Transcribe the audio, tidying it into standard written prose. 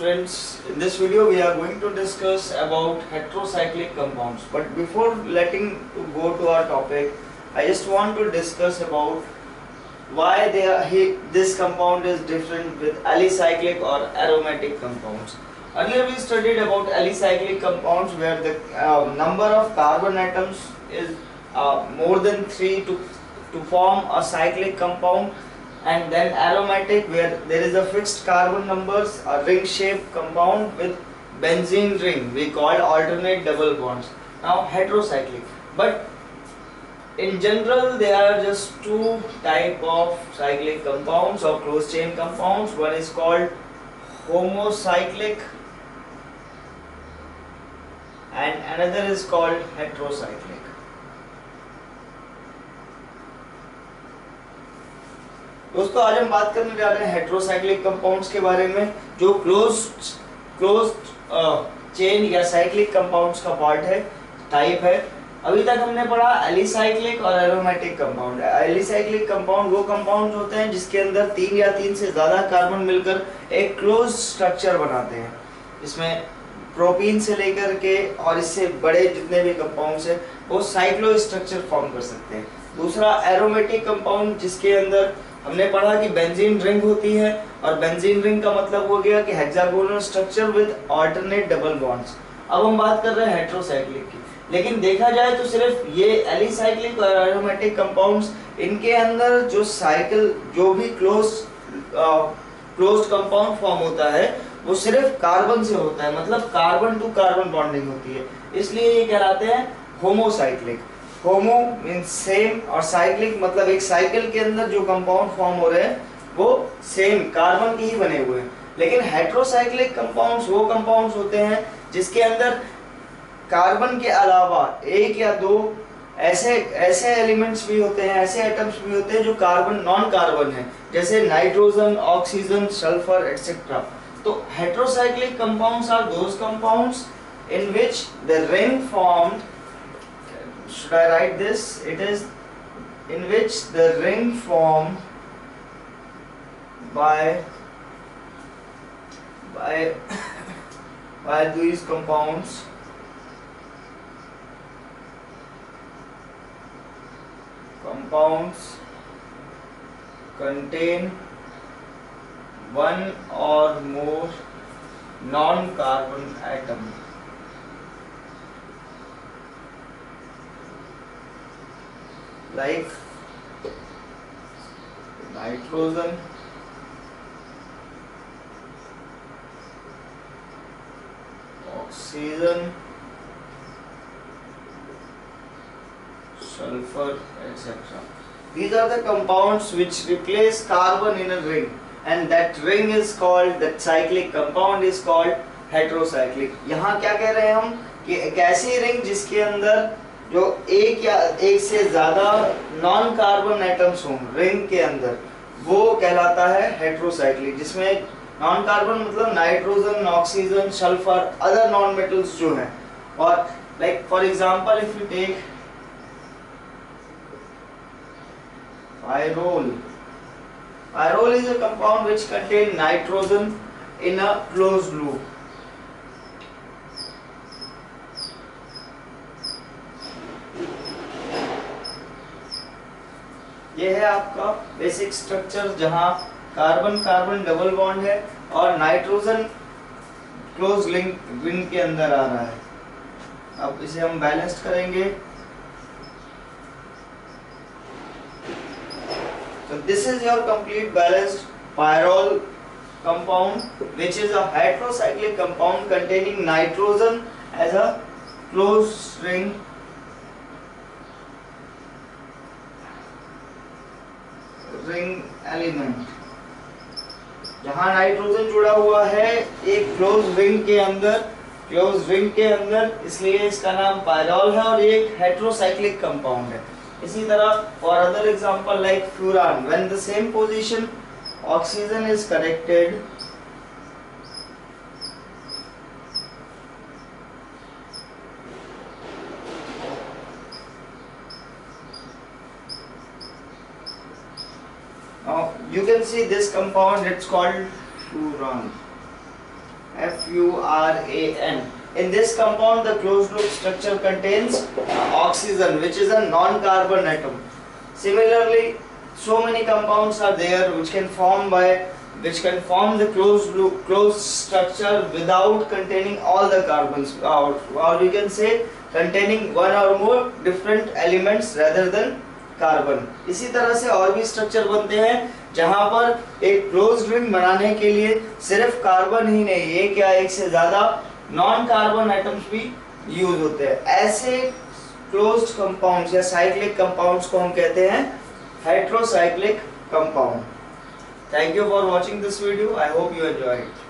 friends, in this video we are going to discuss about heterocyclic compounds. But before letting to go to our topic, I just want to discuss about why this compound is different with alicyclic or aromatic compounds. Earlier we studied about alicyclic compounds where the number of carbon atoms is more than 3 to form a cyclic compound, and then aromatic where there is a fixed carbon numbers, a ring shaped compound with benzene ring we call alternate double bonds. Now heterocyclic, but in general there are just two type of cyclic compounds or closed chain compounds. One is called homocyclic and another is called heterocyclic. दोस्तों आज हम बात करने जा रहे हैं heterocyclic compounds के बारे में, जो क्लोज्ड चेन या साइक्लिक कंपाउंड्स का पार्ट है, टाइप है। अभी तक हमने पढ़ा एलिसाइक्लिक और एरोमेटिक कंपाउंड। एलिसाइक्लिक कंपाउंड वो कंपाउंड होते हैं जिसके अंदर 3 या 3 से ज्यादा कार्बन मिलकर एक क्लोज स्ट्रक्चर बनाते हैं। इसमें प्रोपीन से लेकर के और इससे बड़े जितने भी कंपाउंड्स हैं वो साइक्लो स्ट्रक्चर फॉर्म कर सकते हैं। दूसरा एरोमेटिक कंपाउंड, जिसके अंदर हमने पढ़ा कि बेंजीन रिंग होती है, और बेंजीन रिंग का मतलब हो गया कि hexagonal structure with alternate double bonds. अब हम बात कर रहे हैं हेटेरोसाइक्लिक की, लेकिन देखा जाए तो सिर्फ ये एलिसाइक्लिक और एरोमेटिक कंपाउंड्स, इनके अंदर जो भी क्लोज्ड कंपाउंड फॉर्म होता है वो सिर्फ कार्बन से होता है, मतलब कार्बन टू कार्बन बॉन्डिंग होती है, इसलिए ये कहलाते हैं होमोसाइक्लिक। होमो मींस सेम और साइक्लिक मतलब एक साइकिल के अंदर जो कंपाउंड फॉर्म हो रहे हैं वो सेम कार्बन के ही बने हुए हैं। लेकिन हेटेरोसाइक्लिक कंपाउंड्स वो कंपाउंड्स होते हैं जिसके अंदर कार्बन के अलावा 1 या 2 ऐसे एलिमेंट्स भी होते हैं, ऐसे एटम्स भी होते हैं जो कार्बन नॉन कार्बन है, जैसे नाइट्रोजन, ऑक्सीजन, सल्फर एटसेट्रा। तो heterocyclic compounds are those compounds in which the ring formed, should I write this? It is in which the ring formed by these compounds contain one or more non-carbon atom. Like nitrogen, oxygen, sulfur, etc. These are the compounds which replace carbon in a ring, and that ring is called, that cyclic compound is called heterocyclic. यहाँ क्या कह रहे हैं हम कि एक ऐसी ring जिसके अंदर जो एक या एक से ज्यादा नॉन कार्बन एटम्स हों रिंग के अंदर, वो कहलाता है हेटेरोसाइक्लिक, जिसमें नॉन कार्बन मतलब nitrogen, oxygen, sulphur, other non metals जो हैं। और like for example if you take pyrrole is a compound which contain nitrogen in a closed loop. ये है आपका बेसिक स्ट्रक्चर जहां कार्बन कार्बन डबल बॉन्ड है और नाइट्रोजन क्लोज रिंग के अंदर आ रहा है। अब इसे हम बैलेंस्ड करेंगे। So this is your complete balanced pyrrole compound, which is a heterocyclic compound containing nitrogen as a closed ring element। जहां नाइट्रोजन जुड़ा हुआ है एक क्लोज रिंग के अंदर, इसलिए इसका नाम पायरॉल है और ये एक हेटेरोसाइक्लिक कंपाउंड है। इसी तरह for other example like furan, when the same position oxygen is connected Now you can see this compound, it's called furan, FURAN. In this compound, the closed loop structure contains oxygen, which is a non-carbon atom. Similarly, so many compounds are there which can form the closed structure without containing all the carbons, or we can say containing one or more different elements rather than carbon. इसी तरह से और भी structure बनते हैं जहां पर एक क्लोज्ड रिंग बनाने के लिए सिर्फ कार्बन ही नहीं, एक या एक से ज्यादा नॉन कार्बन एटम्स भी यूज होते हैं। ऐसे क्लोज्ड कंपाउंड्स या साइक्लिक कंपाउंड्स को हम कहते हैं heterocyclic compound. Thank you for watching this video. I hope you enjoy it.